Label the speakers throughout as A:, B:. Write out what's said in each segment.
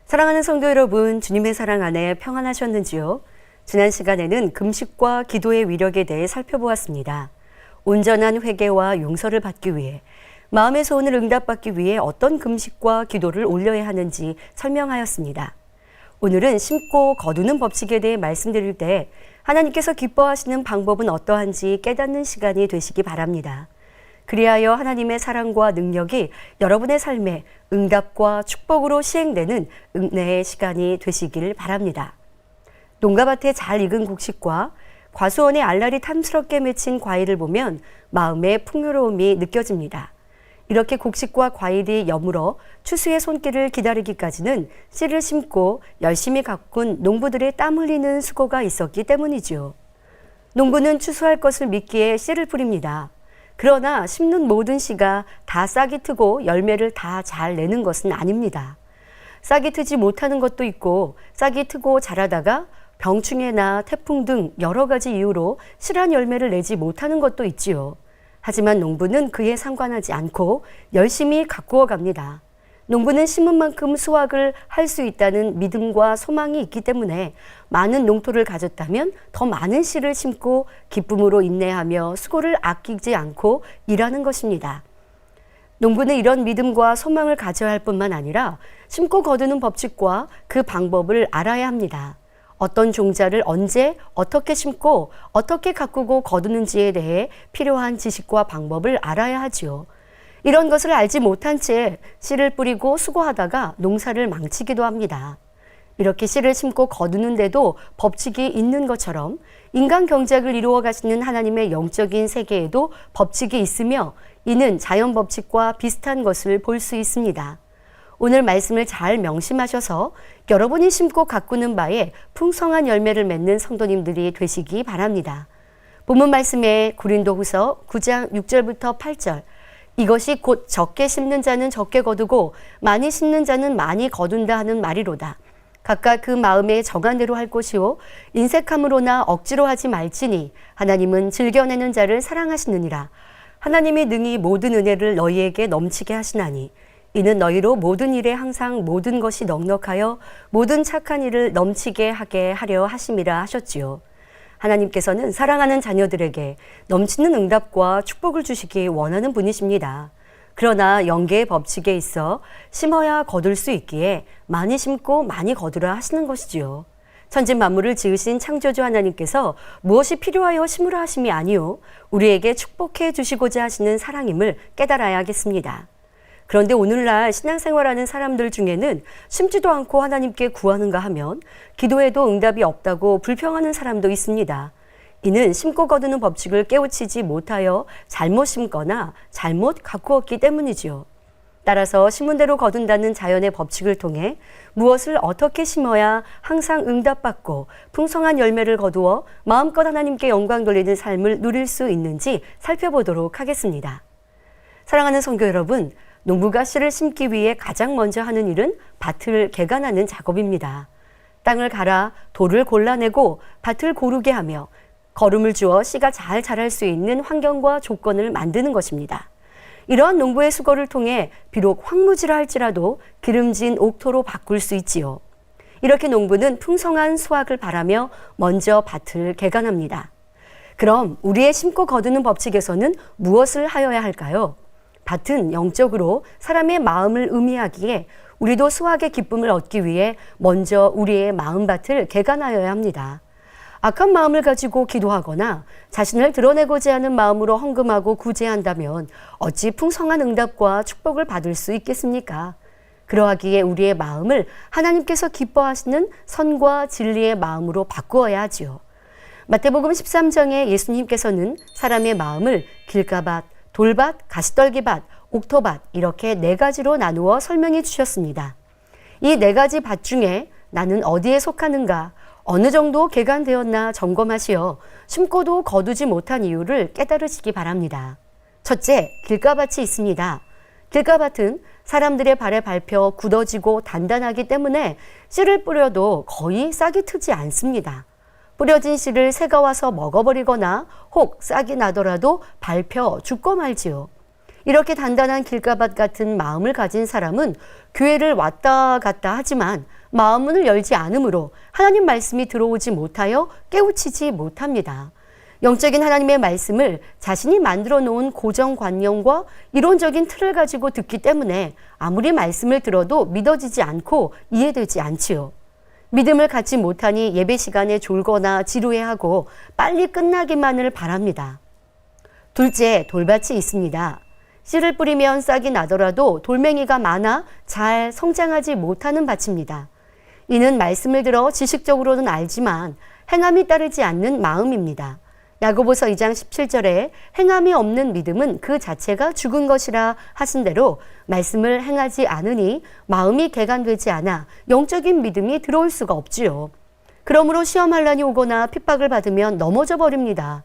A: 사랑하는 성도 여러분, 주님의 사랑 안에 평안하셨는지요? 지난 시간에는 금식과 기도의 위력에 대해 살펴보았습니다. 온전한 회개와 용서를 받기 위해, 마음의 소원을 응답받기 위해 어떤 금식과 기도를 올려야 하는지 설명하였습니다. 오늘은 심고 거두는 법칙에 대해 말씀드릴 때 하나님께서 기뻐하시는 방법은 어떠한지 깨닫는 시간이 되시기 바랍니다. 그리하여 하나님의 사랑과 능력이 여러분의 삶에 응답과 축복으로 시행되는 은혜의 시간이 되시길 바랍니다. 농가밭에 잘 익은 곡식과 과수원에 알알이 탐스럽게 맺힌 과일을 보면 마음의 풍요로움이 느껴집니다. 이렇게 곡식과 과일이 여물어 추수의 손길을 기다리기까지는 씨를 심고 열심히 가꾼 농부들의 땀 흘리는 수고가 있었기 때문이죠. 농부는 추수할 것을 믿기에 씨를 뿌립니다. 그러나 심는 모든 씨가 다 싹이 트고 열매를 다 잘 내는 것은 아닙니다. 싹이 트지 못하는 것도 있고 싹이 트고 자라다가 병충해나 태풍 등 여러 가지 이유로 실한 열매를 내지 못하는 것도 있지요. 하지만 농부는 그에 상관하지 않고 열심히 가꾸어 갑니다. 농부는 심은 만큼 수확을 할 수 있다는 믿음과 소망이 있기 때문에 많은 농토를 가졌다면 더 많은 씨를 심고 기쁨으로 인내하며 수고를 아끼지 않고 일하는 것입니다. 농부는 이런 믿음과 소망을 가져야 할 뿐만 아니라 심고 거두는 법칙과 그 방법을 알아야 합니다. 어떤 종자를 언제 어떻게 심고 어떻게 가꾸고 거두는지에 대해 필요한 지식과 방법을 알아야 하지요. 이런 것을 알지 못한 채 씨를 뿌리고 수고하다가 농사를 망치기도 합니다. 이렇게 씨를 심고 거두는데도 법칙이 있는 것처럼 인간 경작을 이루어 가시는 하나님의 영적인 세계에도 법칙이 있으며 이는 자연 법칙과 비슷한 것을 볼 수 있습니다. 오늘 말씀을 잘 명심하셔서 여러분이 심고 가꾸는 바에 풍성한 열매를 맺는 성도님들이 되시기 바랍니다. 본문 말씀에 고린도후서 9장 6절부터 8절, 이것이 곧 적게 심는 자는 적게 거두고 많이 심는 자는 많이 거둔다 하는 말이로다. 각각 그 마음에 정한 대로 할 것이요 인색함으로나 억지로 하지 말지니 하나님은 즐겨내는 자를 사랑하시느니라. 하나님이 능히 모든 은혜를 너희에게 넘치게 하시나니 이는 너희로 모든 일에 항상 모든 것이 넉넉하여 모든 착한 일을 넘치게 하게 하려 하심이라 하셨지요. 하나님께서는 사랑하는 자녀들에게 넘치는 응답과 축복을 주시기 원하는 분이십니다. 그러나 영계의 법칙에 있어 심어야 거둘 수 있기에 많이 심고 많이 거두라 하시는 것이지요. 천지 만물을 지으신 창조주 하나님께서 무엇이 필요하여 심으라 하심이 아니요 우리에게 축복해 주시고자 하시는 사랑임을 깨달아야겠습니다. 그런데 오늘날 신앙생활하는 사람들 중에는 심지도 않고 하나님께 구하는가 하면 기도해도 응답이 없다고 불평하는 사람도 있습니다. 이는 심고 거두는 법칙을 깨우치지 못하여 잘못 심거나 잘못 가꾸었기 때문이지요. 따라서 심은 대로 거둔다는 자연의 법칙을 통해 무엇을 어떻게 심어야 항상 응답받고 풍성한 열매를 거두어 마음껏 하나님께 영광 돌리는 삶을 누릴 수 있는지 살펴보도록 하겠습니다. 사랑하는 성도 여러분, 농부가 씨를 심기 위해 가장 먼저 하는 일은 밭을 개간하는 작업입니다. 땅을 갈아 돌을 골라내고 밭을 고르게 하며 거름을 주어 씨가 잘 자랄 수 있는 환경과 조건을 만드는 것입니다. 이러한 농부의 수고를 통해 비록 황무지라 할지라도 기름진 옥토로 바꿀 수 있지요. 이렇게 농부는 풍성한 수확을 바라며 먼저 밭을 개간합니다. 그럼 우리의 심고 거두는 법칙에서는 무엇을 하여야 할까요? 밭은 영적으로 사람의 마음을 의미하기에 우리도 수확의 기쁨을 얻기 위해 먼저 우리의 마음밭을 개간하여야 합니다. 악한 마음을 가지고 기도하거나 자신을 드러내고자 하는 마음으로 헌금하고 구제한다면 어찌 풍성한 응답과 축복을 받을 수 있겠습니까? 그러하기에 우리의 마음을 하나님께서 기뻐하시는 선과 진리의 마음으로 바꾸어야 하지요. 마태복음 13장에 예수님께서는 사람의 마음을 길가밭, 돌밭, 가시떨기밭, 옥토밭 이렇게 4가지로 나누어 설명해 주셨습니다. 이 4가지 밭 중에 나는 어디에 속하는가, 어느 정도 개간되었나 점검하시어 심고도 거두지 못한 이유를 깨달으시기 바랍니다. 첫째, 길가밭이 있습니다. 길가밭은 사람들의 발에 밟혀 굳어지고 단단하기 때문에 씨를 뿌려도 거의 싹이 트지 않습니다. 뿌려진 씨를 새가 와서 먹어버리거나 혹 싹이 나더라도 밟혀 죽고 말지요. 이렇게 단단한 길가밭 같은 마음을 가진 사람은 교회를 왔다 갔다 하지만 마음 문을 열지 않으므로 하나님 말씀이 들어오지 못하여 깨우치지 못합니다. 영적인 하나님의 말씀을 자신이 만들어 놓은 고정관념과 이론적인 틀을 가지고 듣기 때문에 아무리 말씀을 들어도 믿어지지 않고 이해되지 않지요. 믿음을 갖지 못하니 예배 시간에 졸거나 지루해하고 빨리 끝나기만을 바랍니다. 둘째, 돌밭이 있습니다. 씨를 뿌리면 싹이 나더라도 돌멩이가 많아 잘 성장하지 못하는 밭입니다. 이는 말씀을 들어 지식적으로는 알지만 행함이 따르지 않는 마음입니다. 야고보서 2장 17절에 행함이 없는 믿음은 그 자체가 죽은 것이라 하신 대로 말씀을 행하지 않으니 마음이 개간되지 않아 영적인 믿음이 들어올 수가 없지요. 그러므로 시험 환난이 오거나 핍박을 받으면 넘어져 버립니다.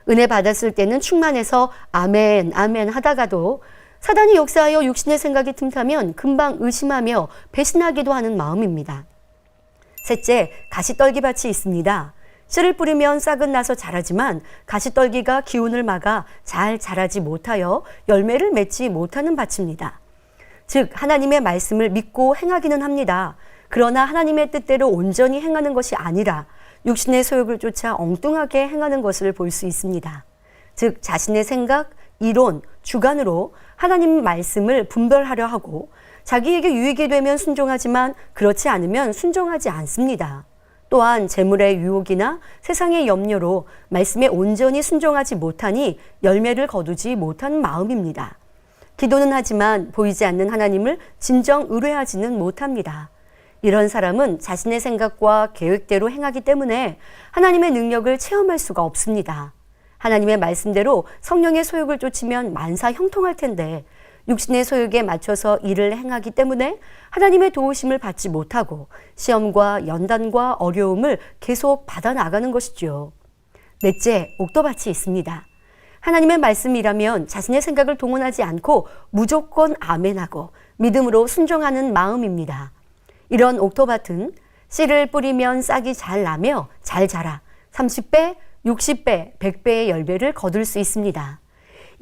A: 은혜 받았을 때는 충만해서 아멘 아멘 하다가도 사단이 역사하여 육신의 생각이 틈타면 금방 의심하며 배신하기도 하는 마음입니다. 셋째, 가시떨기밭이 있습니다. 씨를 뿌리면 싹은 나서 자라지만 가시떨기가 기운을 막아 잘 자라지 못하여 열매를 맺지 못하는 밭입니다. 즉 하나님의 말씀을 믿고 행하기는 합니다. 그러나 하나님의 뜻대로 온전히 행하는 것이 아니라 육신의 소욕을 쫓아 엉뚱하게 행하는 것을 볼 수 있습니다. 즉 자신의 생각, 이론, 주관으로 하나님 말씀을 분별하려 하고 자기에게 유익이 되면 순종하지만 그렇지 않으면 순종하지 않습니다. 또한 재물의 유혹이나 세상의 염려로 말씀에 온전히 순종하지 못하니 열매를 거두지 못하는 마음입니다. 기도는 하지만 보이지 않는 하나님을 진정 의뢰하지는 못합니다. 이런 사람은 자신의 생각과 계획대로 행하기 때문에 하나님의 능력을 체험할 수가 없습니다. 하나님의 말씀대로 성령의 소욕을 쫓으면 만사 형통할 텐데 육신의 소욕에 맞춰서 일을 행하기 때문에 하나님의 도우심을 받지 못하고 시험과 연단과 어려움을 계속 받아나가는 것이죠. 넷째, 옥토밭이 있습니다. 하나님의 말씀이라면 자신의 생각을 동원하지 않고 무조건 아멘하고 믿음으로 순종하는 마음입니다. 이런 옥토밭은 씨를 뿌리면 싹이 잘 나며 잘 자라 30배, 60배, 100배의 열매를 거둘 수 있습니다.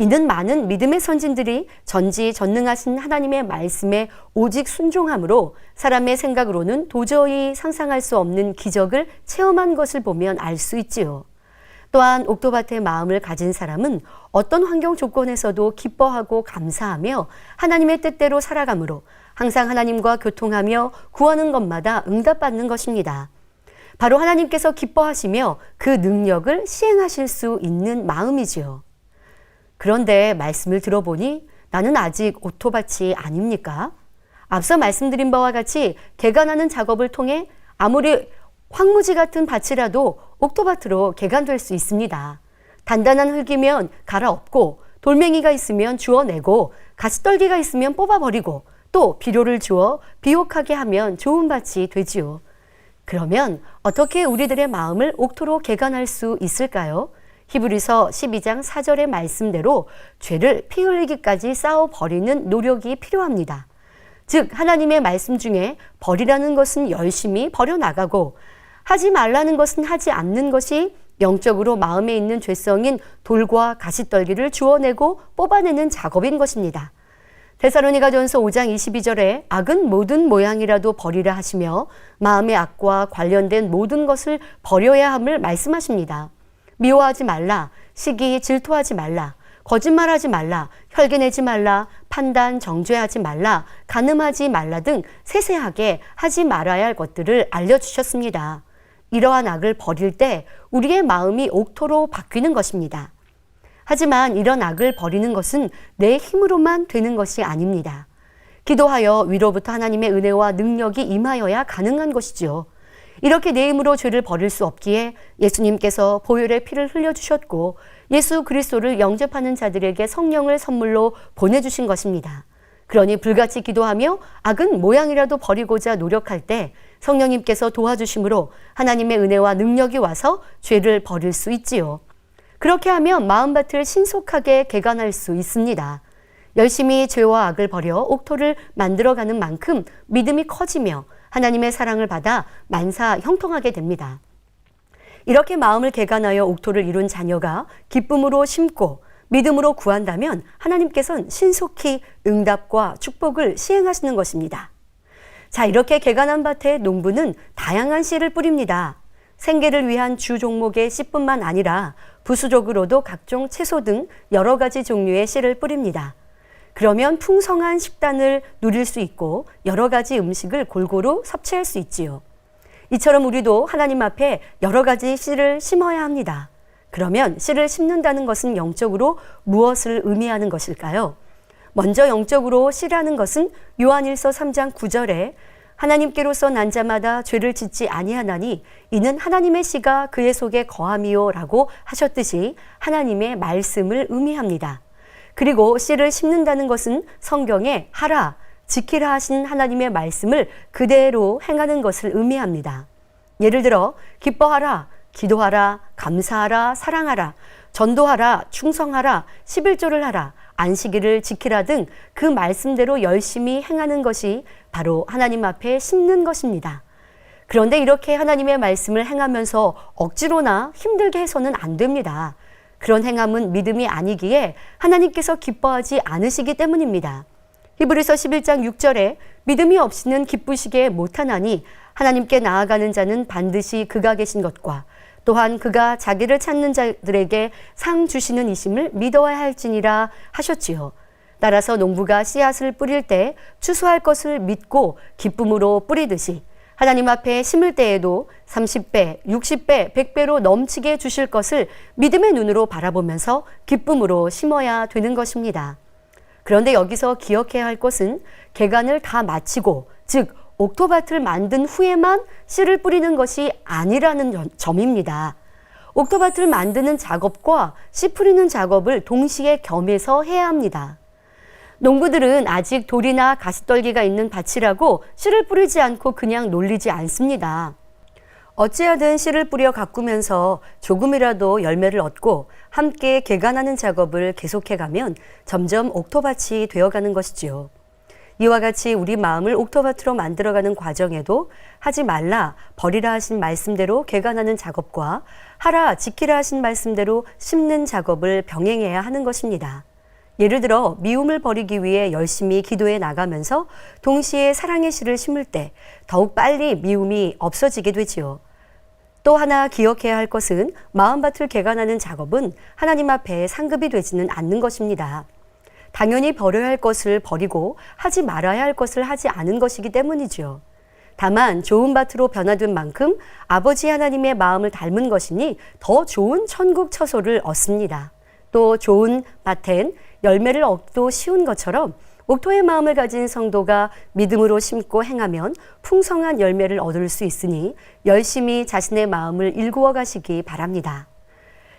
A: 이는 많은 믿음의 선진들이 전지전능하신 하나님의 말씀에 오직 순종함으로 사람의 생각으로는 도저히 상상할 수 없는 기적을 체험한 것을 보면 알 수 있지요. 또한 옥토밭의 마음을 가진 사람은 어떤 환경 조건에서도 기뻐하고 감사하며 하나님의 뜻대로 살아가므로 항상 하나님과 교통하며 구하는 것마다 응답받는 것입니다. 바로 하나님께서 기뻐하시며 그 능력을 시행하실 수 있는 마음이지요. 그런데 말씀을 들어보니 나는 아직 옥토밭이 아닙니까? 앞서 말씀드린 바와 같이 개간하는 작업을 통해 아무리 황무지 같은 밭이라도 옥토밭으로 개간될 수 있습니다. 단단한 흙이면 갈아엎고 돌멩이가 있으면 주워내고 가시떨기가 있으면 뽑아버리고 또 비료를 주어 비옥하게 하면 좋은 밭이 되지요. 그러면 어떻게 우리들의 마음을 옥토로 개간할 수 있을까요? 히브리서 12장 4절의 말씀대로 죄를 피 흘리기까지 싸워 버리는 노력이 필요합니다. 즉 하나님의 말씀 중에 버리라는 것은 열심히 버려나가고 하지 말라는 것은 하지 않는 것이 영적으로 마음에 있는 죄성인 돌과 가시떨기를 주워내고 뽑아내는 작업인 것입니다. 데살로니가전서 5장 22절에 악은 모든 모양이라도 버리라 하시며 마음의 악과 관련된 모든 것을 버려야 함을 말씀하십니다. 미워하지 말라, 시기 질투하지 말라, 거짓말하지 말라, 혈기내지 말라, 판단 정죄하지 말라, 간음하지 말라 등 세세하게 하지 말아야 할 것들을 알려주셨습니다. 이러한 악을 버릴 때 우리의 마음이 옥토로 바뀌는 것입니다. 하지만 이런 악을 버리는 것은 내 힘으로만 되는 것이 아닙니다. 기도하여 위로부터 하나님의 은혜와 능력이 임하여야 가능한 것이지요. 이렇게 내 힘으로 죄를 버릴 수 없기에 예수님께서 보혈의 피를 흘려주셨고 예수 그리스도를 영접하는 자들에게 성령을 선물로 보내주신 것입니다. 그러니 불같이 기도하며 악은 모양이라도 버리고자 노력할 때 성령님께서 도와주심으로 하나님의 은혜와 능력이 와서 죄를 버릴 수 있지요. 그렇게 하면 마음밭을 신속하게 개간할 수 있습니다. 열심히 죄와 악을 버려 옥토를 만들어가는 만큼 믿음이 커지며 하나님의 사랑을 받아 만사 형통하게 됩니다. 이렇게 마음을 개간하여 옥토를 이룬 자녀가 기쁨으로 심고 믿음으로 구한다면 하나님께서는 신속히 응답과 축복을 시행하시는 것입니다. 자, 이렇게 개간한 밭에 농부는 다양한 씨를 뿌립니다. 생계를 위한 주 종목의 씨뿐만 아니라 부수적으로도 각종 채소 등 여러 가지 종류의 씨를 뿌립니다. 그러면 풍성한 식단을 누릴 수 있고 여러 가지 음식을 골고루 섭취할 수 있지요. 이처럼 우리도 하나님 앞에 여러 가지 씨를 심어야 합니다. 그러면 씨를 심는다는 것은 영적으로 무엇을 의미하는 것일까요? 먼저 영적으로 씨라는 것은 요한일서 3장 9절에 하나님께로서 난 자마다 죄를 짓지 아니하나니 이는 하나님의 씨가 그의 속에 거함이요 라고 하셨듯이 하나님의 말씀을 의미합니다. 그리고 씨를 심는다는 것은 성경에 하라, 지키라 하신 하나님의 말씀을 그대로 행하는 것을 의미합니다. 예를 들어 기뻐하라, 기도하라, 감사하라, 사랑하라, 전도하라, 충성하라, 11조를 하라, 안식일을 지키라 등 그 말씀대로 열심히 행하는 것이 바로 하나님 앞에 심는 것입니다. 그런데 이렇게 하나님의 말씀을 행하면서 억지로나 힘들게 해서는 안 됩니다. 그런 행함은 믿음이 아니기에 하나님께서 기뻐하지 않으시기 때문입니다. 히브리서 11장 6절에 믿음이 없이는 기쁘시게 못하나니 하나님께 나아가는 자는 반드시 그가 계신 것과 또한 그가 자기를 찾는 자들에게 상 주시는 이심을 믿어야 할지니라 하셨지요. 따라서 농부가 씨앗을 뿌릴 때 추수할 것을 믿고 기쁨으로 뿌리듯이 하나님 앞에 심을 때에도 30배, 60배, 100배로 넘치게 주실 것을 믿음의 눈으로 바라보면서 기쁨으로 심어야 되는 것입니다. 그런데 여기서 기억해야 할 것은 개간을 다 마치고, 즉 옥토밭을 만든 후에만 씨를 뿌리는 것이 아니라는 점입니다. 옥토밭을 만드는 작업과 씨 뿌리는 작업을 동시에 겸해서 해야 합니다. 농부들은 아직 돌이나 가시떨기가 있는 밭이라고 씨를 뿌리지 않고 그냥 놀리지 않습니다. 어찌하든 씨를 뿌려 가꾸면서 조금이라도 열매를 얻고 함께 개간하는 작업을 계속해가면 점점 옥토밭이 되어가는 것이지요. 이와 같이 우리 마음을 옥토밭으로 만들어가는 과정에도 하지 말라, 버리라 하신 말씀대로 개간하는 작업과 하라, 지키라 하신 말씀대로 심는 작업을 병행해야 하는 것입니다. 예를 들어 미움을 버리기 위해 열심히 기도해 나가면서 동시에 사랑의 씨를 심을 때 더욱 빨리 미움이 없어지게 되지요. 또 하나 기억해야 할 것은 마음밭을 개간하는 작업은 하나님 앞에 상급이 되지는 않는 것입니다. 당연히 버려야 할 것을 버리고 하지 말아야 할 것을 하지 않은 것이기 때문이죠. 다만 좋은 밭으로 변화된 만큼 아버지 하나님의 마음을 닮은 것이니 더 좋은 천국 처소를 얻습니다. 또 좋은 밭엔 열매를 얻기도 쉬운 것처럼 옥토의 마음을 가진 성도가 믿음으로 심고 행하면 풍성한 열매를 얻을 수 있으니 열심히 자신의 마음을 일구어 가시기 바랍니다.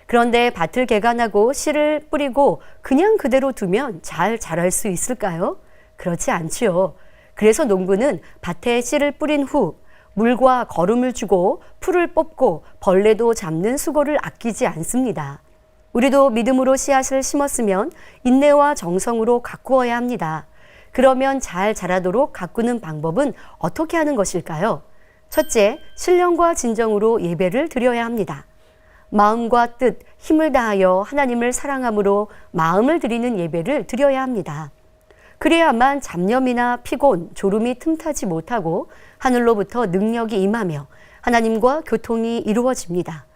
A: 그런데 밭을 개간하고 씨를 뿌리고 그냥 그대로 두면 잘 자랄 수 있을까요? 그렇지 않지요. 그래서 농부는 밭에 씨를 뿌린 후 물과 거름을 주고 풀을 뽑고 벌레도 잡는 수고를 아끼지 않습니다. 우리도 믿음으로 씨앗을 심었으면 인내와 정성으로 가꾸어야 합니다. 그러면 잘 자라도록 가꾸는 방법은 어떻게 하는 것일까요? 첫째, 신령과 진정으로 예배를 드려야 합니다. 마음과 뜻, 힘을 다하여 하나님을 사랑함으로 마음을 드리는 예배를 드려야 합니다. 그래야만 잡념이나 피곤, 졸음이 틈타지 못하고 하늘로부터 능력이 임하며 하나님과 교통이 이루어집니다.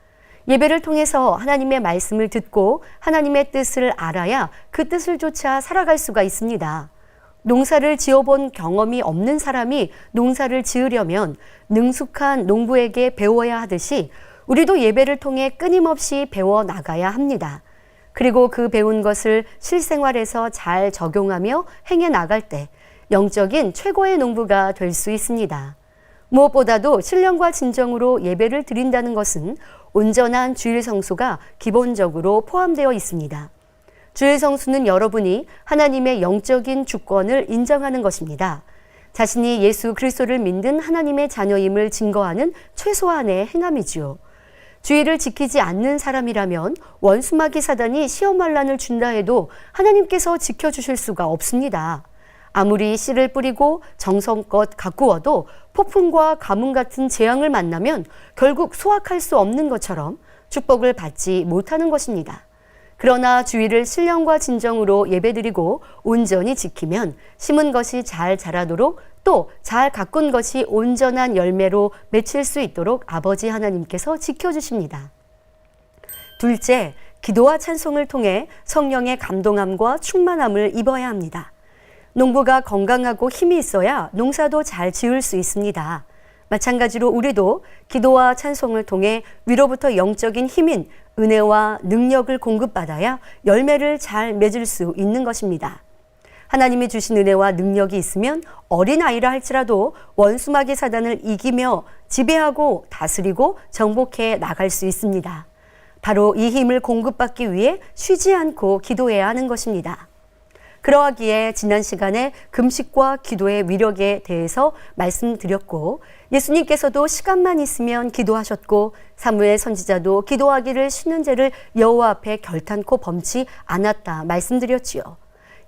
A: 예배를 통해서 하나님의 말씀을 듣고 하나님의 뜻을 알아야 그 뜻을 쫓아 살아갈 수가 있습니다. 농사를 지어본 경험이 없는 사람이 농사를 지으려면 능숙한 농부에게 배워야 하듯이 우리도 예배를 통해 끊임없이 배워 나가야 합니다. 그리고 그 배운 것을 실생활에서 잘 적용하며 행해 나갈 때 영적인 최고의 농부가 될 수 있습니다. 무엇보다도 신령과 진정으로 예배를 드린다는 것은 온전한 주일 성수가 기본적으로 포함되어 있습니다. 주일 성수는 여러분이 하나님의 영적인 주권을 인정하는 것입니다. 자신이 예수 그리스도를 믿는 하나님의 자녀임을 증거하는 최소한의 행함이지요. 주의를 지키지 않는 사람이라면 원수마귀 사단이 시험환란을 준다 해도 하나님께서 지켜주실 수가 없습니다. 아무리 씨를 뿌리고 정성껏 가꾸어도 폭풍과 가뭄 같은 재앙을 만나면 결국 수확할 수 없는 것처럼 축복을 받지 못하는 것입니다. 그러나 주의를 신령과 진정으로 예배드리고 온전히 지키면 심은 것이 잘 자라도록 또 잘 가꾼 것이 온전한 열매로 맺힐 수 있도록 아버지 하나님께서 지켜주십니다. 둘째, 기도와 찬송을 통해 성령의 감동함과 충만함을 입어야 합니다. 농부가 건강하고 힘이 있어야 농사도 잘 지을 수 있습니다. 마찬가지로 우리도 기도와 찬송을 통해 위로부터 영적인 힘인 은혜와 능력을 공급받아야 열매를 잘 맺을 수 있는 것입니다. 하나님이 주신 은혜와 능력이 있으면 어린아이라 할지라도 원수마귀 사단을 이기며 지배하고 다스리고 정복해 나갈 수 있습니다. 바로 이 힘을 공급받기 위해 쉬지 않고 기도해야 하는 것입니다. 그러하기에 지난 시간에 금식과 기도의 위력에 대해서 말씀드렸고 예수님께서도 시간만 있으면 기도하셨고 사무엘 선지자도 기도하기를 쉬는 죄를 여호와 앞에 결탄코 범치 않았다 말씀드렸지요.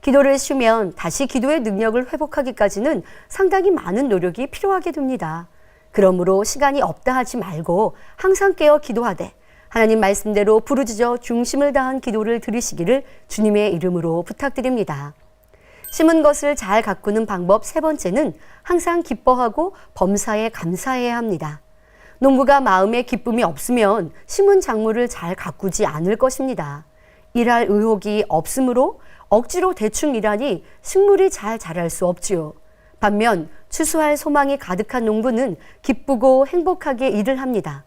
A: 기도를 쉬면 다시 기도의 능력을 회복하기까지는 상당히 많은 노력이 필요하게 됩니다. 그러므로 시간이 없다 하지 말고 항상 깨어 기도하되 하나님 말씀대로 부르짖어 중심을 다한 기도를 드리시기를 주님의 이름으로 부탁드립니다. 심은 것을 잘 가꾸는 방법 세 번째는 항상 기뻐하고 범사에 감사해야 합니다. 농부가 마음에 기쁨이 없으면 심은 작물을 잘 가꾸지 않을 것입니다. 일할 의욕이 없으므로 억지로 대충 일하니 식물이 잘 자랄 수 없지요. 반면 추수할 소망이 가득한 농부는 기쁘고 행복하게 일을 합니다.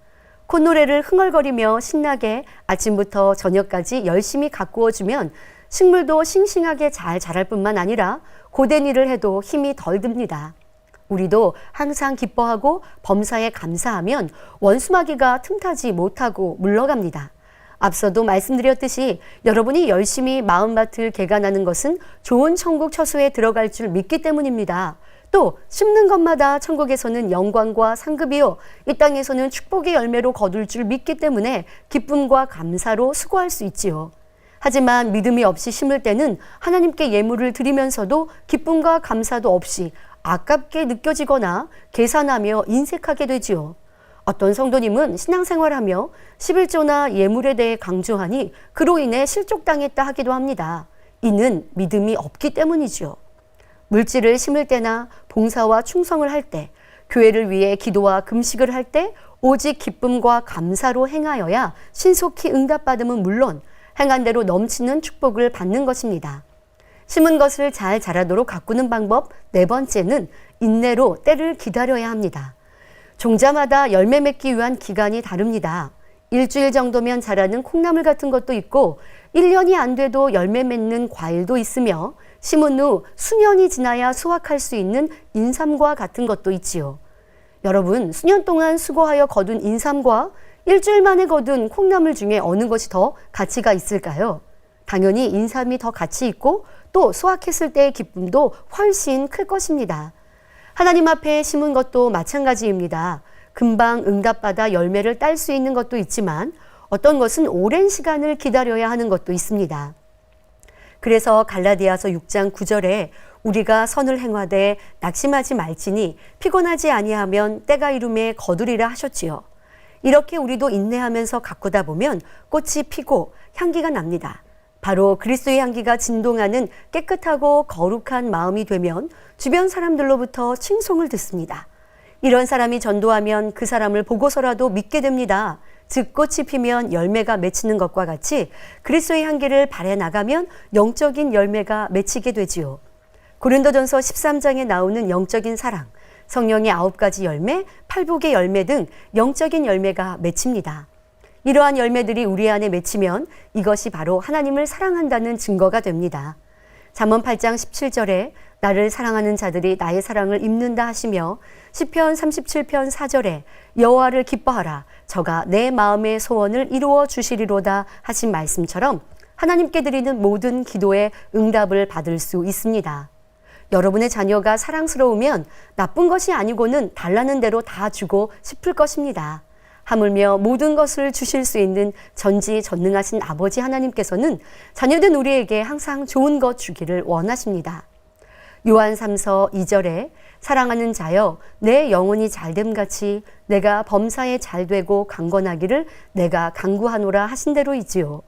A: 콧노래를 흥얼거리며 신나게 아침부터 저녁까지 열심히 가꾸어주면 식물도 싱싱하게 잘 자랄 뿐만 아니라 고된 일을 해도 힘이 덜 듭니다. 우리도 항상 기뻐하고 범사에 감사하면 원수마귀가 틈타지 못하고 물러갑니다. 앞서도 말씀드렸듯이 여러분이 열심히 마음밭을 개간하는 것은 좋은 천국 처소에 들어갈 줄 믿기 때문입니다. 또 심는 것마다 천국에서는 영광과 상급이요 이 땅에서는 축복의 열매로 거둘 줄 믿기 때문에 기쁨과 감사로 수고할 수 있지요. 하지만 믿음이 없이 심을 때는 하나님께 예물을 드리면서도 기쁨과 감사도 없이 아깝게 느껴지거나 계산하며 인색하게 되지요. 어떤 성도님은 신앙생활하며 11조나 예물에 대해 강조하니 그로 인해 실족당했다 하기도 합니다. 이는 믿음이 없기 때문이지요. 물질을 심을 때나 봉사와 충성을 할 때, 교회를 위해 기도와 금식을 할 때 오직 기쁨과 감사로 행하여야 신속히 응답받음은 물론 행한 대로 넘치는 축복을 받는 것입니다. 심은 것을 잘 자라도록 가꾸는 방법 네 번째는 인내로 때를 기다려야 합니다. 종자마다 열매 맺기 위한 기간이 다릅니다. 일주일 정도면 자라는 콩나물 같은 것도 있고 1년이 안 돼도 열매 맺는 과일도 있으며 심은 후 수년이 지나야 수확할 수 있는 인삼과 같은 것도 있지요. 여러분, 수년 동안 수고하여 거둔 인삼과 일주일 만에 거둔 콩나물 중에 어느 것이 더 가치가 있을까요? 당연히 인삼이 더 가치 있고 또 수확했을 때의 기쁨도 훨씬 클 것입니다. 하나님 앞에 심은 것도 마찬가지입니다. 금방 응답받아 열매를 딸 수 있는 것도 있지만 어떤 것은 오랜 시간을 기다려야 하는 것도 있습니다. 그래서 갈라디아서 6장 9절에 우리가 선을 행하되 낙심하지 말지니 피곤하지 아니하면 때가 이름에 거두리라 하셨지요. 이렇게 우리도 인내하면서 가꾸다 보면 꽃이 피고 향기가 납니다. 바로 그리스도의 향기가 진동하는 깨끗하고 거룩한 마음이 되면 주변 사람들로부터 칭송을 듣습니다. 이런 사람이 전도하면 그 사람을 보고서라도 믿게 됩니다. 즉 꽃이 피면 열매가 맺히는 것과 같이 그리스도의 향기를 발해 나가면 영적인 열매가 맺히게 되지요. 고린도전서 13장에 나오는 영적인 사랑, 성령의 9가지 열매, 팔복의 열매 등 영적인 열매가 맺힙니다. 이러한 열매들이 우리 안에 맺히면 이것이 바로 하나님을 사랑한다는 증거가 됩니다. 잠언 8장 17절에 나를 사랑하는 자들이 나의 사랑을 입는다 하시며 시편 37편 4절에 여호와를 기뻐하라 저가 내 마음의 소원을 이루어 주시리로다 하신 말씀처럼 하나님께 드리는 모든 기도에 응답을 받을 수 있습니다. 여러분의 자녀가 사랑스러우면 나쁜 것이 아니고는 달라는 대로 다 주고 싶을 것입니다. 하물며 모든 것을 주실 수 있는 전지전능하신 아버지 하나님께서는 자녀된 우리에게 항상 좋은 것 주기를 원하십니다. 요한 3서 2절에 사랑하는 자여 내 영혼이 잘됨같이 내가 범사에 잘되고 강건하기를 내가 간구하노라 하신 대로이지요.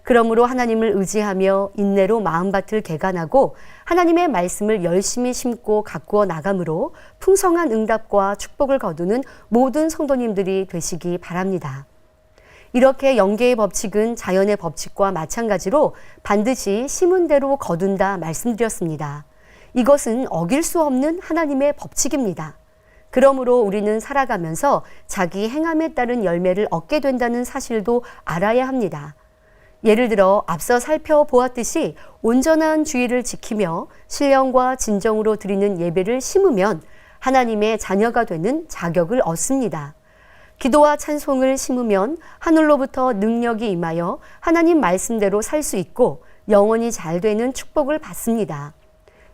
A: 그러므로 하나님을 의지하며 인내로 마음밭을 개간하고 하나님의 말씀을 열심히 심고 가꾸어 나감으로 풍성한 응답과 축복을 거두는 모든 성도님들이 되시기 바랍니다. 이렇게 영계의 법칙은 자연의 법칙과 마찬가지로 반드시 심은 대로 거둔다 말씀드렸습니다. 이것은 어길 수 없는 하나님의 법칙입니다. 그러므로 우리는 살아가면서 자기 행함에 따른 열매를 얻게 된다는 사실도 알아야 합니다. 예를 들어 앞서 살펴보았듯이 온전한 주의를 지키며 신령과 진정으로 드리는 예배를 심으면 하나님의 자녀가 되는 자격을 얻습니다. 기도와 찬송을 심으면 하늘로부터 능력이 임하여 하나님 말씀대로 살 수 있고 영원히 잘 되는 축복을 받습니다.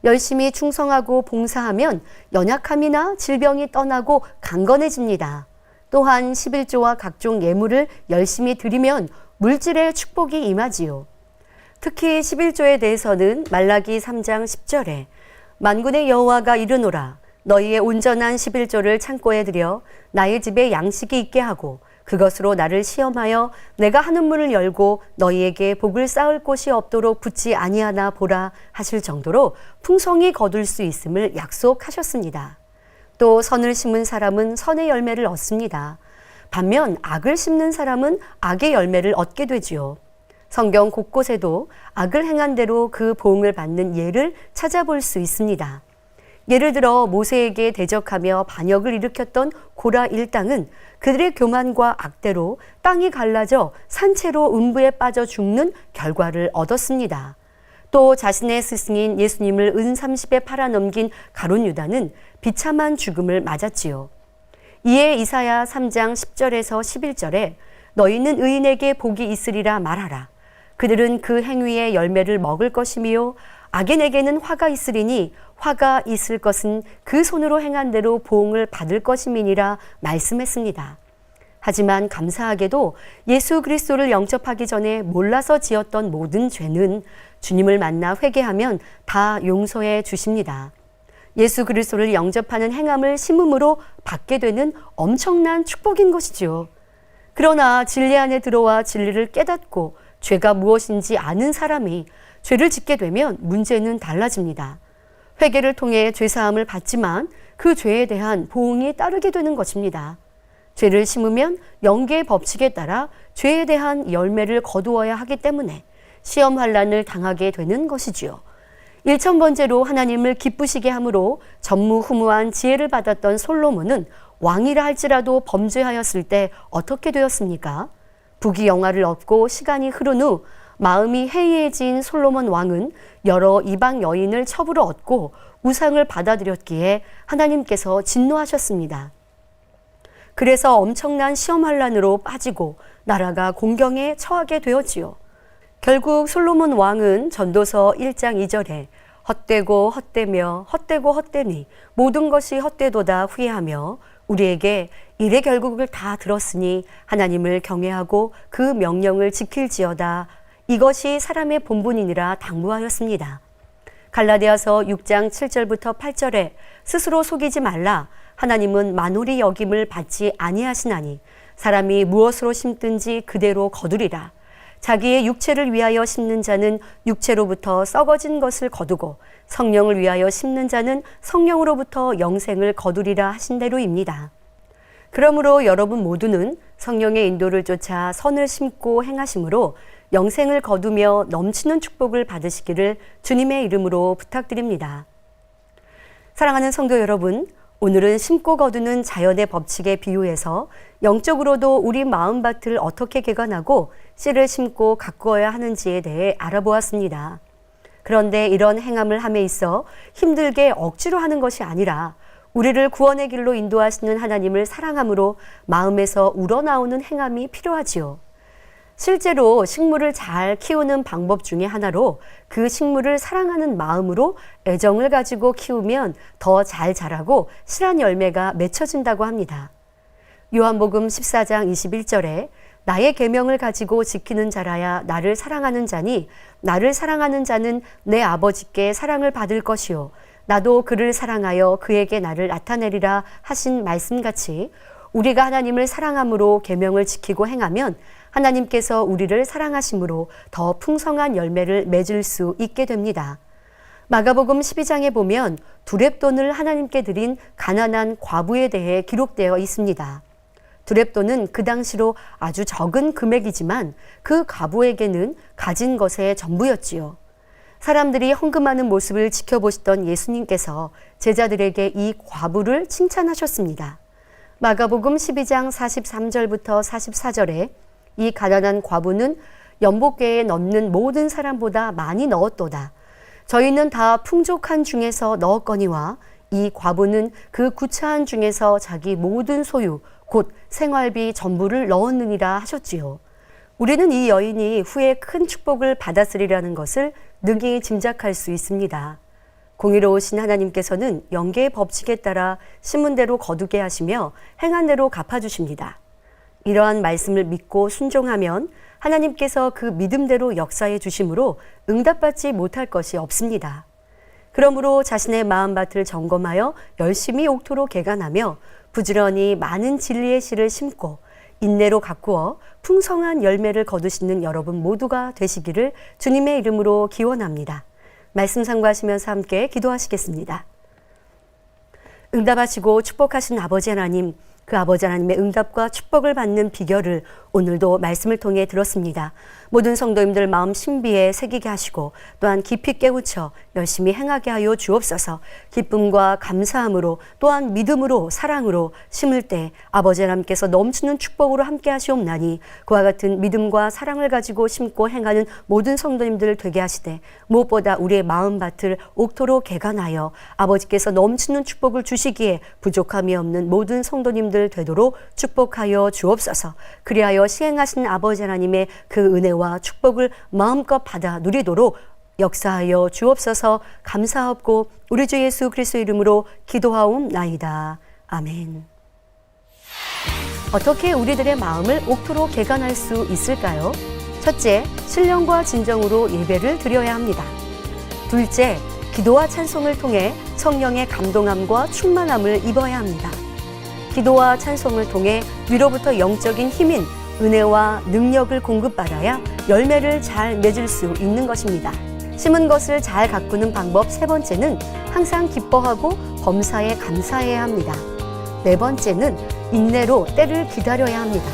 A: 열심히 충성하고 봉사하면 연약함이나 질병이 떠나고 강건해집니다. 또한 11조와 각종 예물을 열심히 드리면 물질의 축복이 임하지요. 특히 11조에 대해서는 말라기 3장 10절에 만군의 여호와가 이르노라 너희의 온전한 11조를 창고에 들여 나의 집에 양식이 있게 하고 그것으로 나를 시험하여 내가 하는 문을 열고 너희에게 복을 쌓을 곳이 없도록 붙지 아니하나 보라 하실 정도로 풍성히 거둘 수 있음을 약속하셨습니다. 또 선을 심은 사람은 선의 열매를 얻습니다. 반면 악을 심는 사람은 악의 열매를 얻게 되지요. 성경 곳곳에도 악을 행한 대로 그 보응을 받는 예를 찾아볼 수 있습니다. 예를 들어 모세에게 대적하며 반역을 일으켰던 고라 일당은 그들의 교만과 악대로 땅이 갈라져 산채로 음부에 빠져 죽는 결과를 얻었습니다. 또 자신의 스승인 예수님을 은30에 팔아넘긴 가룟 유다는 비참한 죽음을 맞았지요. 이에 이사야 3장 10절에서 11절에 너희는 의인에게 복이 있으리라 말하라. 그들은 그 행위의 열매를 먹을 것이며 악인에게는 화가 있으리니 화가 있을 것은 그 손으로 행한 대로 보응을 받을 것임이니라 말씀했습니다. 하지만 감사하게도 예수 그리스도를 영접하기 전에 몰라서 지었던 모든 죄는 주님을 만나 회개하면 다 용서해 주십니다. 예수 그리스도를 영접하는 행함을 심음으로 받게 되는 엄청난 축복인 것이지요. 그러나 진리 안에 들어와 진리를 깨닫고 죄가 무엇인지 아는 사람이 죄를 짓게 되면 문제는 달라집니다. 회개를 통해 죄사함을 받지만 그 죄에 대한 보응이 따르게 되는 것입니다. 죄를 심으면 영계의 법칙에 따라 죄에 대한 열매를 거두어야 하기 때문에 시험 환난을 당하게 되는 것이지요. 일천번제로 하나님을 기쁘시게 함으로 전무후무한 지혜를 받았던 솔로몬은 왕이라 할지라도 범죄하였을 때 어떻게 되었습니까? 부귀영화를 얻고 시간이 흐른 후 마음이 해이해진 솔로몬 왕은 여러 이방 여인을 첩으로 얻고 우상을 받아들였기에 하나님께서 진노하셨습니다. 그래서 엄청난 시험 환난으로 빠지고 나라가 공경에 처하게 되었지요. 결국 솔로몬 왕은 전도서 1장 2절에 헛되고 헛되며 헛되고 헛되니 모든 것이 헛되도다 후회하며 우리에게 이래 결국을 다 들었으니 하나님을 경외하고 그 명령을 지킬지어다. 이것이 사람의 본분이니라 당부하였습니다. 갈라디아서 6장 7절부터 8절에 스스로 속이지 말라. 하나님은 만홀히 여김을 받지 아니하시나니 사람이 무엇으로 심든지 그대로 거두리라. 자기의 육체를 위하여 심는 자는 육체로부터 썩어진 것을 거두고 성령을 위하여 심는 자는 성령으로부터 영생을 거두리라 하신 대로입니다. 그러므로 여러분 모두는 성령의 인도를 쫓아 선을 심고 행하심으로 영생을 거두며 넘치는 축복을 받으시기를 주님의 이름으로 부탁드립니다. 사랑하는 성도 여러분, 오늘은 심고 거두는 자연의 법칙에 비유해서 영적으로도 우리 마음밭을 어떻게 개간하고 씨를 심고 가꾸어야 하는지에 대해 알아보았습니다. 그런데 이런 행함을 함에 있어 힘들게 억지로 하는 것이 아니라 우리를 구원의 길로 인도하시는 하나님을 사랑함으로 마음에서 우러나오는 행함이 필요하지요. 실제로 식물을 잘 키우는 방법 중에 하나로 그 식물을 사랑하는 마음으로 애정을 가지고 키우면 더 잘 자라고 실한 열매가 맺혀진다고 합니다. 요한복음 14장 21절에 나의 계명을 가지고 지키는 자라야 나를 사랑하는 자니 나를 사랑하는 자는 내 아버지께 사랑을 받을 것이요 나도 그를 사랑하여 그에게 나를 나타내리라 하신 말씀같이 우리가 하나님을 사랑함으로 계명을 지키고 행하면 하나님께서 우리를 사랑하심으로 더 풍성한 열매를 맺을 수 있게 됩니다. 마가복음 12장에 보면 두렙돈을 하나님께 드린 가난한 과부에 대해 기록되어 있습니다. 두렙돈은 그 당시로 아주 적은 금액이지만 그 과부에게는 가진 것의 전부였지요. 사람들이 헌금하는 모습을 지켜보시던 예수님께서 제자들에게 이 과부를 칭찬하셨습니다. 마가복음 12장 43절부터 44절에 이 가난한 과부는 연복궤에 넣는 모든 사람보다 많이 넣었도다. 저희는 다 풍족한 중에서 넣었거니와 이 과부는 그 구차한 중에서 자기 모든 소유 곧 생활비 전부를 넣었느니라 하셨지요. 우리는 이 여인이 후에 큰 축복을 받았으리라는 것을 능히 짐작할 수 있습니다. 공의로우신 하나님께서는 영계의 법칙에 따라 심은 대로 거두게 하시며 행한 대로 갚아주십니다. 이러한 말씀을 믿고 순종하면 하나님께서 그 믿음대로 역사해 주심으로 응답받지 못할 것이 없습니다. 그러므로 자신의 마음밭을 점검하여 열심히 옥토로 개간하며 부지런히 많은 진리의 씨를 심고 인내로 가꾸어 풍성한 열매를 거두시는 여러분 모두가 되시기를 주님의 이름으로 기원합니다. 말씀 상고하시면서 함께 기도하시겠습니다. 응답하시고 축복하신 아버지 하나님, 그 아버지 하나님의 응답과 축복을 받는 비결을 오늘도 말씀을 통해 들었습니다. 모든 성도님들 마음 신비에 새기게 하시고 또한 깊이 깨우쳐 열심히 행하게 하여 주옵소서. 기쁨과 감사함으로 또한 믿음으로 사랑으로 심을 때 아버지 하나님께서 넘치는 축복으로 함께 하시옵나니 그와 같은 믿음과 사랑을 가지고 심고 행하는 모든 성도님들 되게 하시되 무엇보다 우리의 마음밭을 옥토로 개간하여 아버지께서 넘치는 축복을 주시기에 부족함이 없는 모든 성도님들 되도록 축복하여 주옵소서. 그리하여 시행하신 아버지 하나님의 그 은혜와 축복을 마음껏 받아 누리도록 역사하여 주옵소서. 감사하옵고 우리 주 예수 그리스도 이름으로 기도하옵나이다. 아멘. 어떻게 우리들의 마음을 옥토로 개간할 수 있을까요? 첫째, 신령과 진정으로 예배를 드려야 합니다. 둘째, 기도와 찬송을 통해 성령의 감동함과 충만함을 입어야 합니다. 기도와 찬송을 통해 위로부터 영적인 힘인 은혜와 능력을 공급받아야 열매를 잘 맺을 수 있는 것입니다. 심은 것을 잘 가꾸는 방법 세 번째는 항상 기뻐하고 범사에 감사해야 합니다. 네 번째는 인내로 때를 기다려야 합니다.